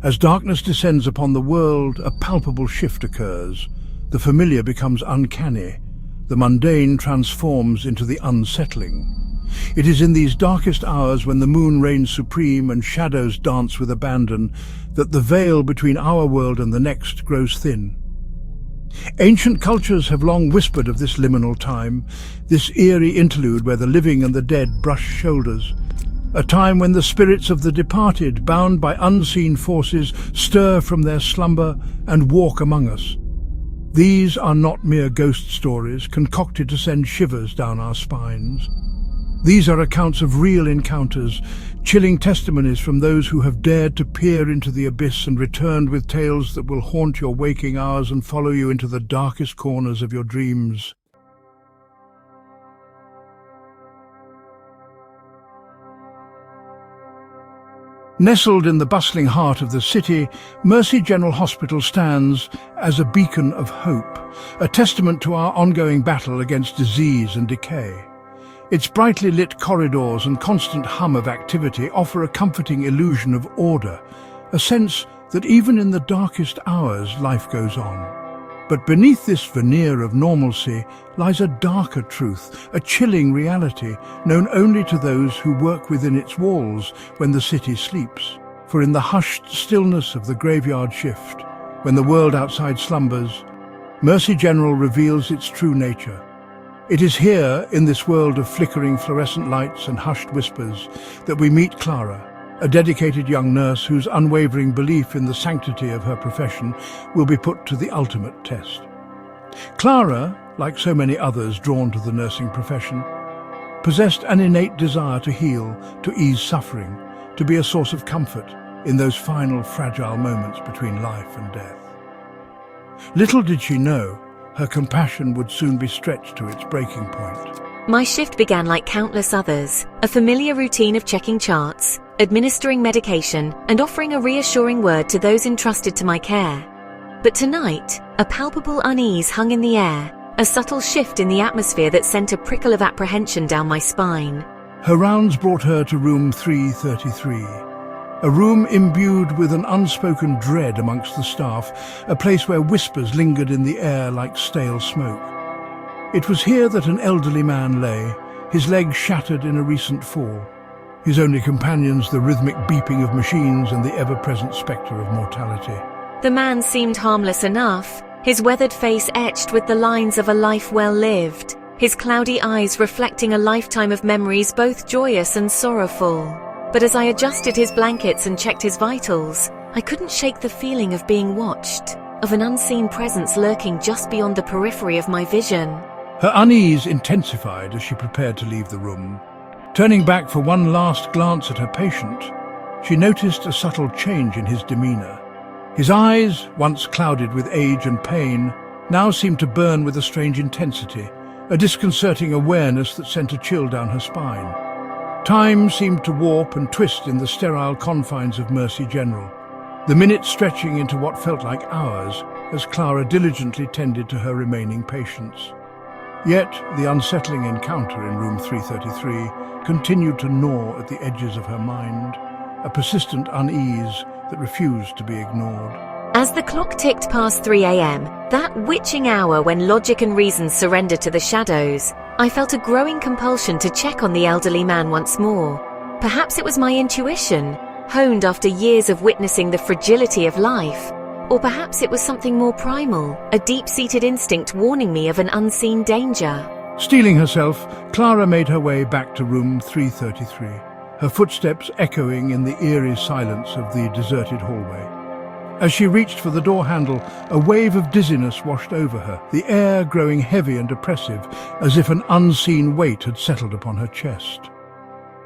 As darkness descends upon the world, a palpable shift occurs. The familiar becomes uncanny. The mundane transforms into the unsettling. It is in these darkest hours, when the moon reigns supreme and shadows dance with abandon, that the veil between our world and the next grows thin. Ancient cultures have long whispered of this liminal time, this eerie interlude where the living and the dead brush shoulders. A time when the spirits of the departed, bound by unseen forces, stir from their slumber and walk among us. These are not mere ghost stories concocted to send shivers down our spines. These are accounts of real encounters, chilling testimonies from those who have dared to peer into the abyss and returned with tales that will haunt your waking hours and follow you into the darkest corners of your dreams. Nestled in the bustling heart of the city, Mercy General Hospital stands as a beacon of hope, a testament to our ongoing battle against disease and decay. Its brightly lit corridors and constant hum of activity offer a comforting illusion of order, a sense that even in the darkest hours life goes on. But beneath this veneer of normalcy lies a darker truth, a chilling reality known only to those who work within its walls when the city sleeps. For in the hushed stillness of the graveyard shift, when the world outside slumbers, Mercy General reveals its true nature. It is here, in this world of flickering fluorescent lights and hushed whispers, that we meet Clara, a dedicated young nurse whose unwavering belief in the sanctity of her profession will be put to the ultimate test. Clara, like so many others drawn to the nursing profession, possessed an innate desire to heal, to ease suffering, to be a source of comfort in those final fragile moments between life and death. Little did she know, her compassion would soon be stretched to its breaking point. My shift began like countless others, a familiar routine of checking charts, administering medication, and offering a reassuring word to those entrusted to my care. But tonight, a palpable unease hung in the air, a subtle shift in the atmosphere that sent a prickle of apprehension down my spine. Her rounds brought her to room 333, a room imbued with an unspoken dread amongst the staff, a place where whispers lingered in the air like stale smoke. It was here that an elderly man lay, his leg shattered in a recent fall. His only companions the rhythmic beeping of machines and the ever-present spectre of mortality. The man seemed harmless enough, his weathered face etched with the lines of a life well lived, his cloudy eyes reflecting a lifetime of memories both joyous and sorrowful. But as I adjusted his blankets and checked his vitals, I couldn't shake the feeling of being watched, of an unseen presence lurking just beyond the periphery of my vision. Her unease intensified as she prepared to leave the room. Turning back for one last glance at her patient, she noticed a subtle change in his demeanor. His eyes, once clouded with age and pain, now seemed to burn with a strange intensity, a disconcerting awareness that sent a chill down her spine. Time seemed to warp and twist in the sterile confines of Mercy General, the minutes stretching into what felt like hours as Clara diligently tended to her remaining patients. Yet the unsettling encounter in room 333 continued to gnaw at the edges of her mind, a persistent unease that refused to be ignored. As the clock ticked past 3 a.m., that witching hour when logic and reason surrender to the shadows, I felt a growing compulsion to check on the elderly man once more. Perhaps it was my intuition, honed after years of witnessing the fragility of life. Or perhaps it was something more primal, a deep-seated instinct warning me of an unseen danger. Steeling herself, Clara made her way back to room 333, her footsteps echoing in the eerie silence of the deserted hallway. As she reached for the door handle, a wave of dizziness washed over her, the air growing heavy and oppressive, as if an unseen weight had settled upon her chest.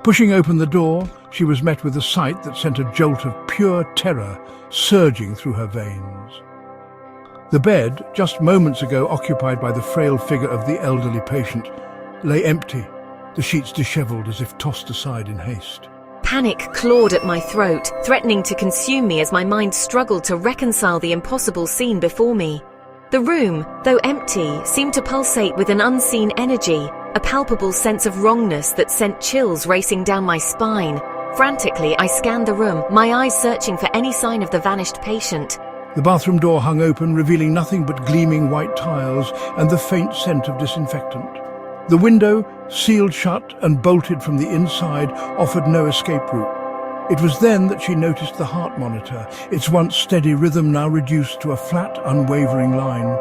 Pushing open the door, she was met with a sight that sent a jolt of pure terror surging through her veins. The bed, just moments ago occupied by the frail figure of the elderly patient, lay empty, the sheets disheveled as if tossed aside in haste. Panic clawed at my throat, threatening to consume me as my mind struggled to reconcile the impossible scene before me. The room, though empty, seemed to pulsate with an unseen energy, a palpable sense of wrongness that sent chills racing down my spine, Frantically, I scanned the room, my eyes searching for any sign of the vanished patient. The bathroom door hung open, revealing nothing but gleaming white tiles and the faint scent of disinfectant. The window, sealed shut and bolted from the inside, offered no escape route. It was then that she noticed the heart monitor, its once steady rhythm now reduced to a flat, unwavering line.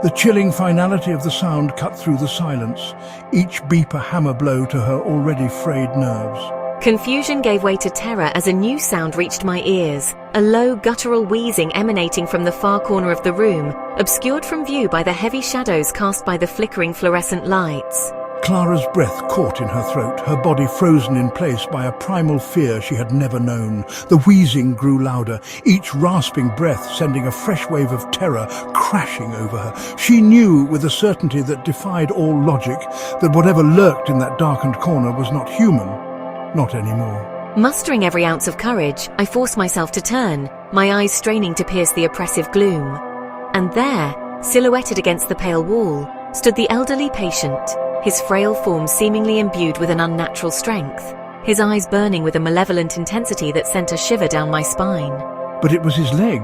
The chilling finality of the sound cut through the silence, each beep a hammer blow to her already frayed nerves. Confusion gave way to terror as a new sound reached my ears, a low, guttural wheezing emanating from the far corner of the room, obscured from view by the heavy shadows cast by the flickering fluorescent lights. Clara's breath caught in her throat, her body frozen in place by a primal fear she had never known. The wheezing grew louder, each rasping breath sending a fresh wave of terror crashing over her. She knew with a certainty that defied all logic that whatever lurked in that darkened corner was not human. Not anymore. Mustering every ounce of courage, I forced myself to turn, my eyes straining to pierce the oppressive gloom. And there, silhouetted against the pale wall, stood the elderly patient, his frail form seemingly imbued with an unnatural strength, his eyes burning with a malevolent intensity that sent a shiver down my spine. But it was his leg,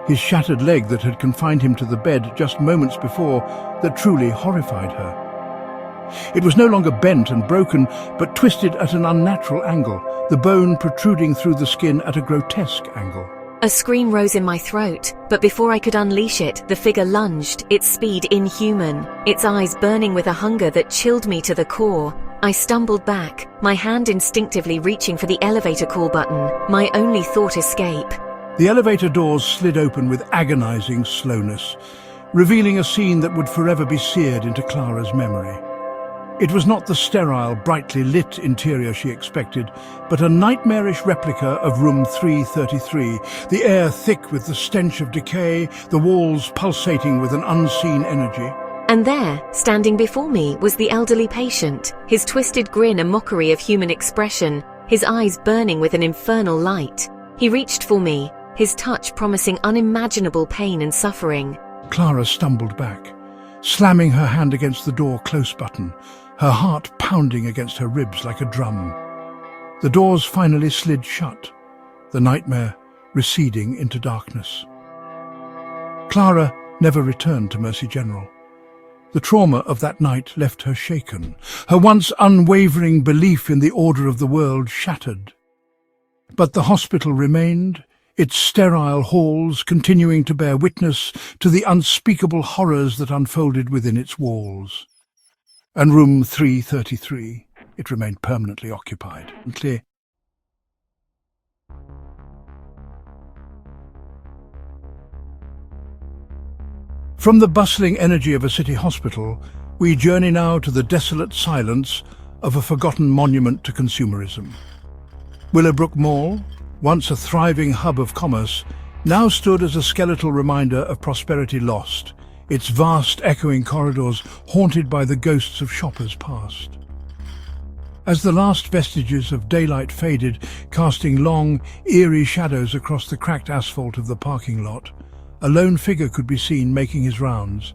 his shattered leg that had confined him to the bed just moments before, that truly horrified her. It was no longer bent and broken, but twisted at an unnatural angle, the bone protruding through the skin at a grotesque angle. A scream rose in my throat, but before I could unleash it, the figure lunged, its speed inhuman, its eyes burning with a hunger that chilled me to the core. I stumbled back, my hand instinctively reaching for the elevator call button, my only thought escape. The elevator doors slid open with agonizing slowness, revealing a scene that would forever be seared into Clara's memory. It was not the sterile, brightly lit interior she expected, but a nightmarish replica of room 333, the air thick with the stench of decay, the walls pulsating with an unseen energy. And there, standing before me, was the elderly patient, his twisted grin a mockery of human expression, his eyes burning with an infernal light. He reached for me, his touch promising unimaginable pain and suffering. Clara stumbled back, slamming her hand against the door close button, her heart pounding against her ribs like a drum. The doors finally slid shut, the nightmare receding into darkness. Clara never returned to Mercy General. The trauma of that night left her shaken, her once unwavering belief in the order of the world shattered. But the hospital remained, its sterile halls continuing to bear witness to the unspeakable horrors that unfolded within its walls. And room 333, it remained permanently occupied and clear. From the bustling energy of a city hospital, we journey now to the desolate silence of a forgotten monument to consumerism. Willowbrook Mall, once a thriving hub of commerce, now stood as a skeletal reminder of prosperity lost, its vast echoing corridors haunted by the ghosts of shoppers past. As the last vestiges of daylight faded, casting long, eerie shadows across the cracked asphalt of the parking lot, a lone figure could be seen making his rounds.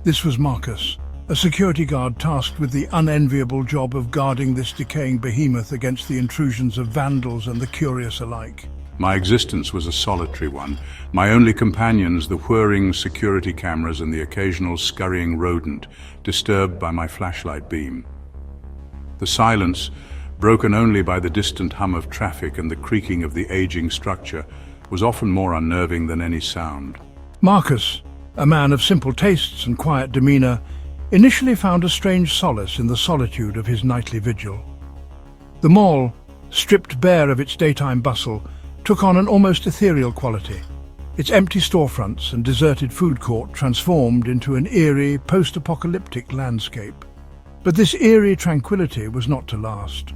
This was Marcus, a security guard tasked with the unenviable job of guarding this decaying behemoth against the intrusions of vandals and the curious alike. My existence was a solitary one, my only companions the whirring security cameras and the occasional scurrying rodent, disturbed by my flashlight beam. The silence, broken only by the distant hum of traffic and the creaking of the aging structure, was often more unnerving than any sound. Marcus, a man of simple tastes and quiet demeanor, initially found a strange solace in the solitude of his nightly vigil. The mall, stripped bare of its daytime bustle, took on an almost ethereal quality. Its empty storefronts and deserted food court transformed into an eerie, post-apocalyptic landscape. But this eerie tranquility was not to last.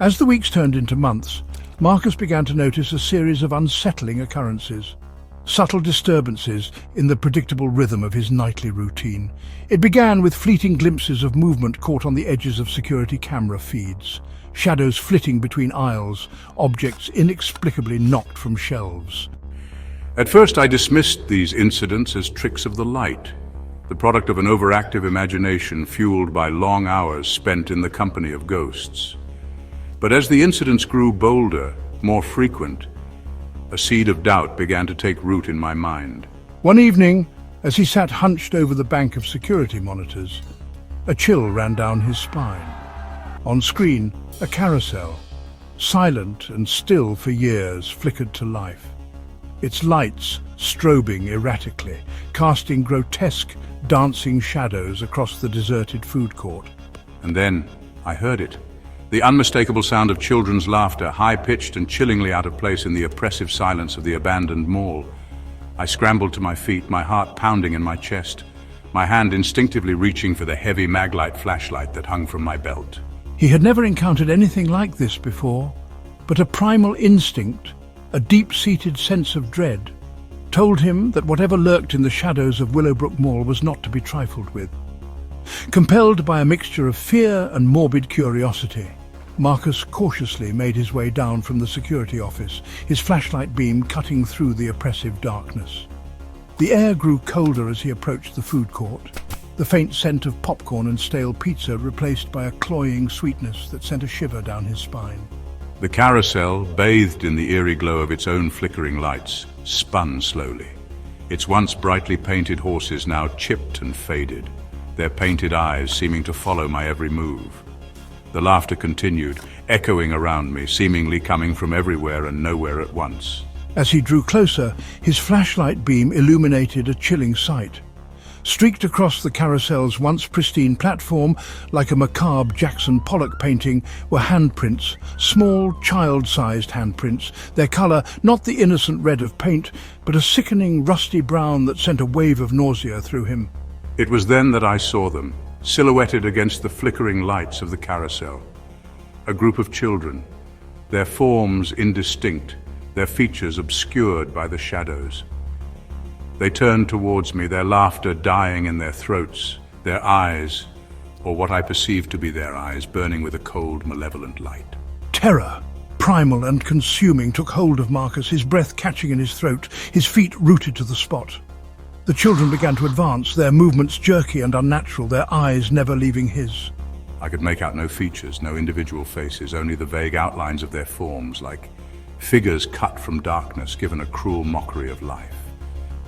As the weeks turned into months, Marcus began to notice a series of unsettling occurrences, subtle disturbances in the predictable rhythm of his nightly routine. It began with fleeting glimpses of movement caught on the edges of security camera feeds, shadows flitting between aisles, objects inexplicably knocked from shelves. At first I dismissed these incidents as tricks of the light, the product of an overactive imagination fueled by long hours spent in the company of ghosts. But as the incidents grew bolder, more frequent, a seed of doubt began to take root in my mind. One evening, as he sat hunched over the bank of security monitors, a chill ran down his spine. On screen, a carousel, silent and still for years, flickered to life. Its lights strobing erratically, casting grotesque, dancing shadows across the deserted food court. And then I heard it. The unmistakable sound of children's laughter, high-pitched and chillingly out of place in the oppressive silence of the abandoned mall. I scrambled to my feet, my heart pounding in my chest, my hand instinctively reaching for the heavy maglite flashlight that hung from my belt. He had never encountered anything like this before, but a primal instinct, a deep-seated sense of dread, told him that whatever lurked in the shadows of Willowbrook Mall was not to be trifled with. Compelled by a mixture of fear and morbid curiosity, Marcus cautiously made his way down from the security office, his flashlight beam cutting through the oppressive darkness. The air grew colder as he approached the food court, the faint scent of popcorn and stale pizza replaced by a cloying sweetness that sent a shiver down his spine. The carousel, bathed in the eerie glow of its own flickering lights, spun slowly. Its once brightly painted horses now chipped and faded, their painted eyes seeming to follow my every move. The laughter continued, echoing around me, seemingly coming from everywhere and nowhere at once. As he drew closer, his flashlight beam illuminated a chilling sight. Streaked across the carousel's once pristine platform, like a macabre Jackson Pollock painting, were handprints, small, child-sized handprints, their colour not the innocent red of paint, but a sickening rusty brown that sent a wave of nausea through him. It was then that I saw them, silhouetted against the flickering lights of the carousel. A group of children, their forms indistinct, their features obscured by the shadows. They turned towards me, their laughter dying in their throats, their eyes, or what I perceived to be their eyes, burning with a cold, malevolent light. Terror, primal and consuming, took hold of Marcus, his breath catching in his throat, his feet rooted to the spot. The children began to advance, their movements jerky and unnatural, their eyes never leaving his. I could make out no features, no individual faces, only the vague outlines of their forms, like figures cut from darkness, given a cruel mockery of life.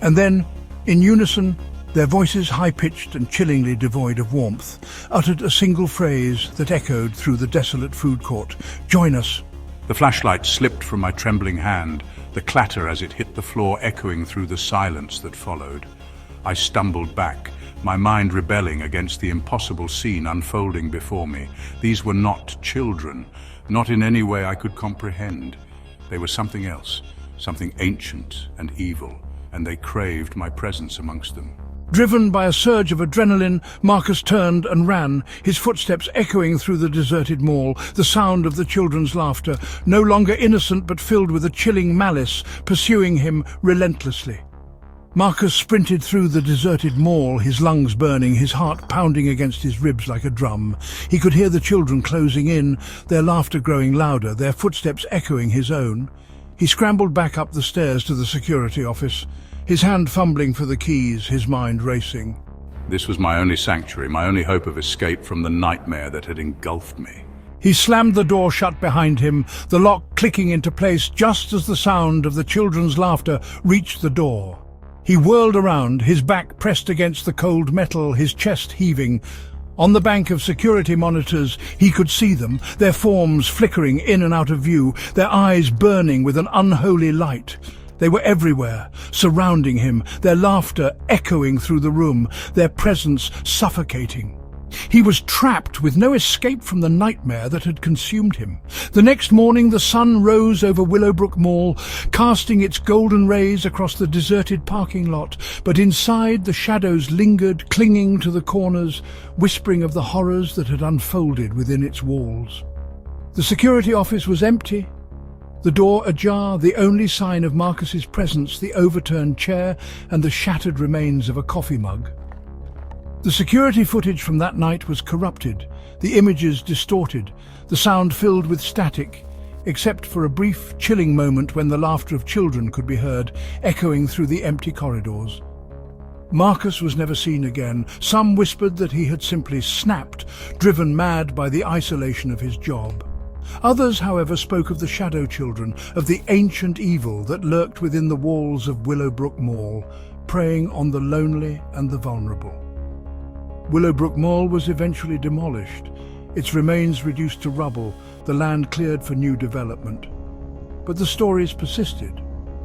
And then, in unison, their voices high-pitched and chillingly devoid of warmth, uttered a single phrase that echoed through the desolate food court. "Join us." The flashlight slipped from my trembling hand, the clatter as it hit the floor echoing through the silence that followed. I stumbled back, my mind rebelling against the impossible scene unfolding before me. These were not children, not in any way I could comprehend. They were something else, something ancient and evil, and they craved my presence amongst them. Driven by a surge of adrenaline, Marcus turned and ran, his footsteps echoing through the deserted mall, the sound of the children's laughter, no longer innocent but filled with a chilling malice, pursuing him relentlessly. Marcus sprinted through the deserted mall, his lungs burning, his heart pounding against his ribs like a drum. He could hear the children closing in, their laughter growing louder, their footsteps echoing his own. He scrambled back up the stairs to the security office, his hand fumbling for the keys, his mind racing. This was my only sanctuary, my only hope of escape from the nightmare that had engulfed me. He slammed the door shut behind him, the lock clicking into place just as the sound of the children's laughter reached the door. He whirled around, his back pressed against the cold metal, his chest heaving. On the bank of security monitors, he could see them, their forms flickering in and out of view, their eyes burning with an unholy light. They were everywhere, surrounding him, their laughter echoing through the room, their presence suffocating. He was trapped with no escape from the nightmare that had consumed him. The next morning the sun rose over Willowbrook Mall, casting its golden rays across the deserted parking lot, but inside the shadows lingered, clinging to the corners, whispering of the horrors that had unfolded within its walls. The security office was empty, the door ajar, the only sign of Marcus's presence, the overturned chair and the shattered remains of a coffee mug. The security footage from that night was corrupted, the images distorted, the sound filled with static, except for a brief, chilling moment when the laughter of children could be heard, echoing through the empty corridors. Marcus was never seen again. Some whispered that he had simply snapped, driven mad by the isolation of his job. Others, however, spoke of the shadow children, of the ancient evil that lurked within the walls of Willowbrook Mall, preying on the lonely and the vulnerable. Willowbrook Mall was eventually demolished, its remains reduced to rubble, the land cleared for new development. But the stories persisted,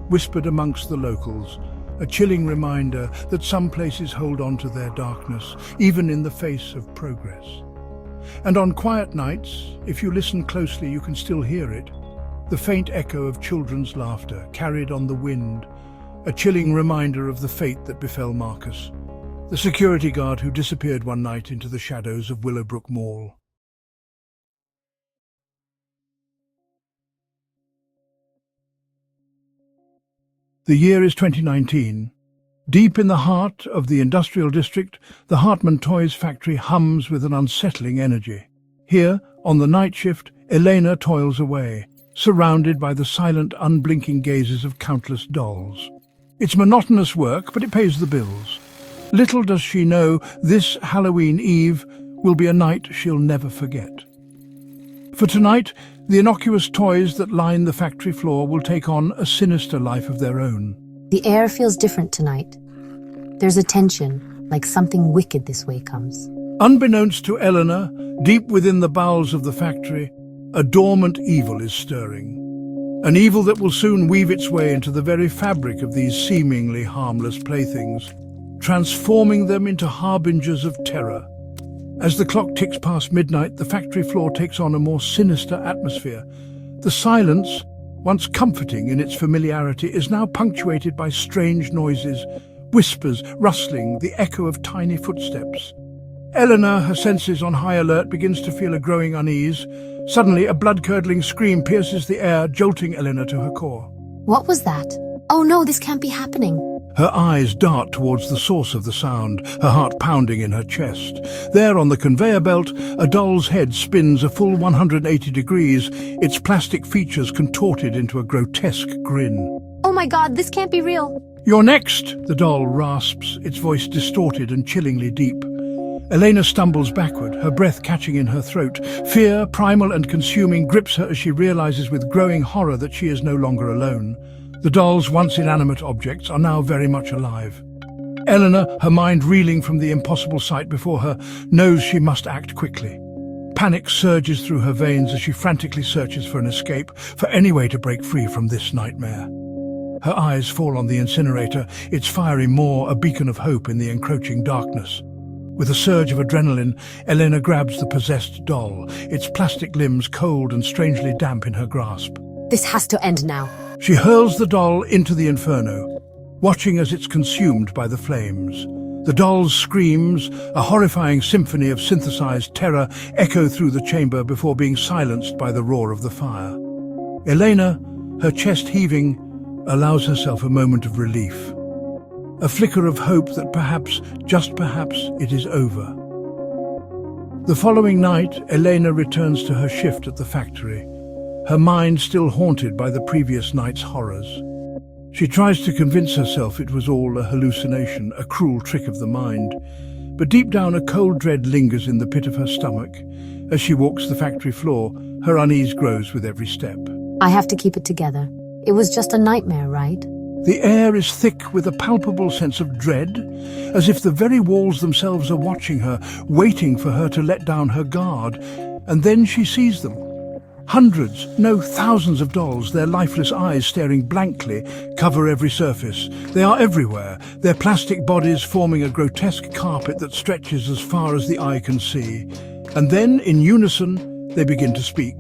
whispered amongst the locals, a chilling reminder that some places hold on to their darkness, even in the face of progress. And on quiet nights, if you listen closely, you can still hear it, the faint echo of children's laughter carried on the wind, a chilling reminder of the fate that befell Marcus, the security guard who disappeared one night into the shadows of Willowbrook Mall. The year is 2019. Deep in the heart of the industrial district, the Hartman Toys factory hums with an unsettling energy. Here, on the night shift, Elena toils away, surrounded by the silent, unblinking gazes of countless dolls. It's monotonous work, but it pays the bills. Little does she know this Halloween Eve will be a night she'll never forget. For tonight, the innocuous toys that line the factory floor will take on a sinister life of their own. The air feels different tonight. There's a tension, like something wicked this way comes. Unbeknownst to Eleanor, deep within the bowels of the factory, a dormant evil is stirring. An evil that will soon weave its way into the very fabric of these seemingly harmless playthings, transforming them into harbingers of terror. As the clock ticks past midnight, the factory floor takes on a more sinister atmosphere. The silence, once comforting in its familiarity, is now punctuated by strange noises, whispers, rustling, the echo of tiny footsteps. Eleanor, her senses on high alert, begins to feel a growing unease. Suddenly, a blood-curdling scream pierces the air, jolting Eleanor to her core. What was that? Oh no, this can't be happening. Her eyes dart towards the source of the sound, her heart pounding in her chest. There on the conveyor belt, a doll's head spins a full 180 degrees, its plastic features contorted into a grotesque grin. Oh my god, this can't be real. "You're next," the doll rasps, its voice distorted and chillingly deep. Elena stumbles backward, her breath catching in her throat. Fear, primal and consuming, grips her as she realizes with growing horror that she is no longer alone. The doll's once inanimate objects are now very much alive. Eleanor, her mind reeling from the impossible sight before her, knows she must act quickly. Panic surges through her veins as she frantically searches for an escape, for any way to break free from this nightmare. Her eyes fall on the incinerator, its fiery maw a beacon of hope in the encroaching darkness. With a surge of adrenaline, Elena grabs the possessed doll, its plastic limbs cold and strangely damp in her grasp. This has to end now. She hurls the doll into the inferno, watching as it's consumed by the flames. The doll's screams, a horrifying symphony of synthesized terror, echo through the chamber before being silenced by the roar of the fire. Elena, her chest heaving, allows herself a moment of relief. A flicker of hope that perhaps, just perhaps, it is over. The following night, Elena returns to her shift at the factory, her mind still haunted by the previous night's horrors. She tries to convince herself it was all a hallucination, a cruel trick of the mind. But deep down, a cold dread lingers in the pit of her stomach. As she walks the factory floor, her unease grows with every step. I have to keep it together. It was just a nightmare, right? The air is thick with a palpable sense of dread, as if the very walls themselves are watching her, waiting for her to let down her guard. And then she sees them. Hundreds, no thousands of dolls, their lifeless eyes staring blankly, cover every surface. They are everywhere, their plastic bodies forming a grotesque carpet that stretches as far as the eye can see. And then, in unison, they begin to speak.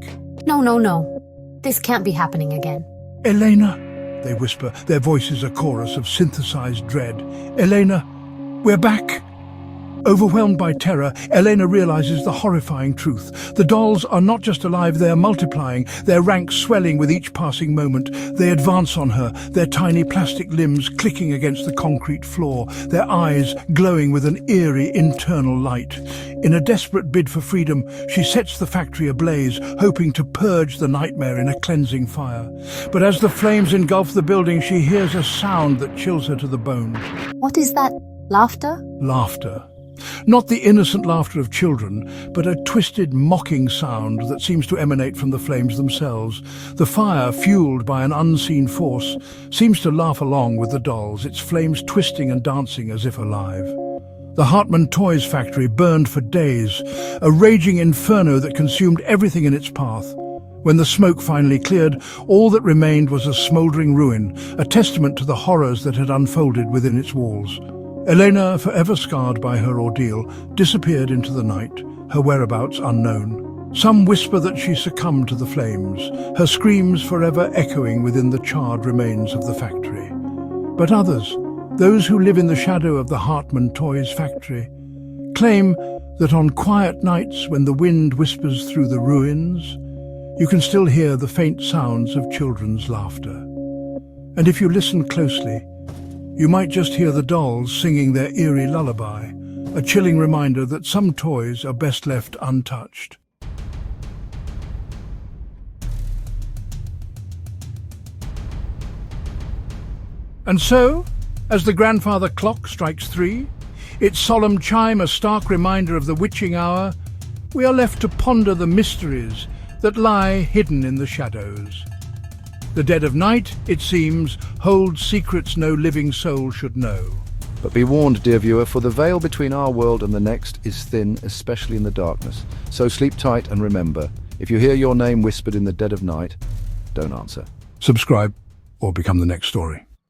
No, no, no. This can't be happening again. "Elena," they whisper, their voices a chorus of synthesized dread. "Elena, we're back." Overwhelmed by terror, Elena realizes the horrifying truth. The dolls are not just alive, they are multiplying, their ranks swelling with each passing moment. They advance on her, their tiny plastic limbs clicking against the concrete floor, their eyes glowing with an eerie internal light. In a desperate bid for freedom, she sets the factory ablaze, hoping to purge the nightmare in a cleansing fire. But as the flames engulf the building, she hears a sound that chills her to the bone. What is that? Laughter? Laughter. Not the innocent laughter of children, but a twisted, mocking sound that seems to emanate from the flames themselves. The fire, fueled by an unseen force, seems to laugh along with the dolls, its flames twisting and dancing as if alive. The Hartman Toys factory burned for days, a raging inferno that consumed everything in its path. When the smoke finally cleared, all that remained was a smouldering ruin, a testament to the horrors that had unfolded within its walls. Elena, forever scarred by her ordeal, disappeared into the night, her whereabouts unknown. Some whisper that she succumbed to the flames, her screams forever echoing within the charred remains of the factory. But others, those who live in the shadow of the Hartman Toys factory, claim that on quiet nights when the wind whispers through the ruins, you can still hear the faint sounds of children's laughter. And if you listen closely, you might just hear the dolls singing their eerie lullaby, a chilling reminder that some toys are best left untouched. And so, as the grandfather clock strikes 3, its solemn chime a stark reminder of the witching hour, we are left to ponder the mysteries that lie hidden in the shadows. The dead of night, it seems, holds secrets no living soul should know. But be warned, dear viewer, for the veil between our world and the next is thin, especially in the darkness. So sleep tight and remember, if you hear your name whispered in the dead of night, don't answer. Subscribe or become the next story.